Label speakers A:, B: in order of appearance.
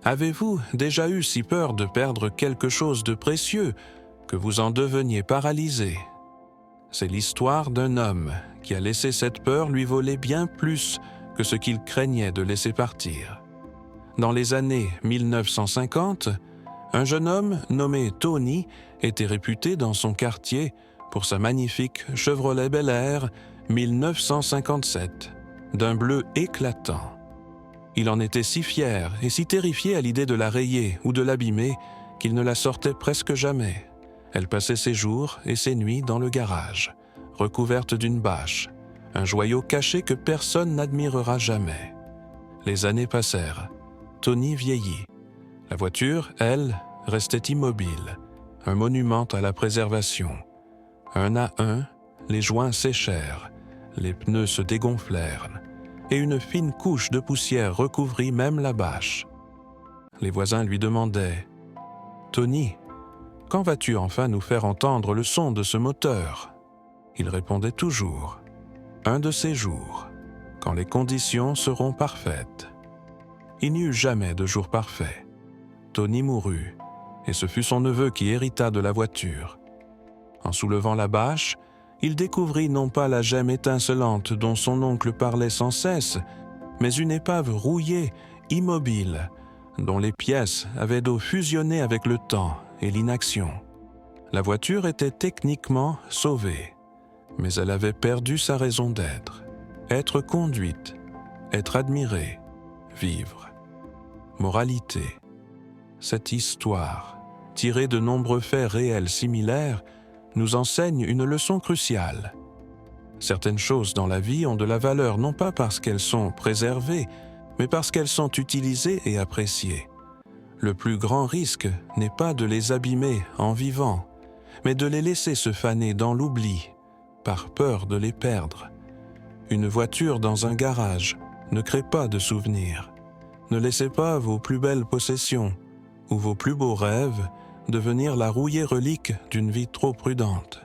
A: Avez-vous déjà eu si peur de perdre quelque chose de précieux que vous en deveniez paralysé? C'est l'histoire d'un homme qui a laissé cette peur lui voler bien plus que ce qu'il craignait de laisser partir. Dans les années 1950, un jeune homme nommé Tony était réputé dans son quartier pour sa magnifique Chevrolet Bel Air 1957, d'un bleu éclatant. Il en était si fier et si terrifié à l'idée de la rayer ou de l'abîmer qu'il ne la sortait presque jamais. Elle passait ses jours et ses nuits dans le garage, recouverte d'une bâche, un joyau caché que personne n'admirera jamais. Les années passèrent. Tony vieillit. La voiture, elle, restait immobile, un monument à la préservation. Un à un, les joints séchèrent, les pneus se dégonflèrent, et une fine couche de poussière recouvrit même la bâche. Les voisins lui demandaient « Tony, quand vas-tu enfin nous faire entendre le son de ce moteur ?» Il répondait toujours « Un de ces jours, quand les conditions seront parfaites. » Il n'y eut jamais de jour parfait. Tony mourut, et ce fut son neveu qui hérita de la voiture. En soulevant la bâche, il découvrit non pas la gemme étincelante dont son oncle parlait sans cesse, mais une épave rouillée, immobile, dont les pièces avaient d'eau fusionné avec le temps et l'inaction. La voiture était techniquement sauvée, mais elle avait perdu sa raison d'être. Être conduite, être admirée, vivre. Moralité. Cette histoire, tirée de nombreux faits réels similaires, nous enseigne une leçon cruciale. Certaines choses dans la vie ont de la valeur non pas parce qu'elles sont préservées, mais parce qu'elles sont utilisées et appréciées. Le plus grand risque n'est pas de les abîmer en vivant, mais de les laisser se faner dans l'oubli, par peur de les perdre. Une voiture dans un garage ne crée pas de souvenirs. Ne laissez pas vos plus belles possessions ou vos plus beaux rêves devenir la rouillée relique d'une vie trop prudente.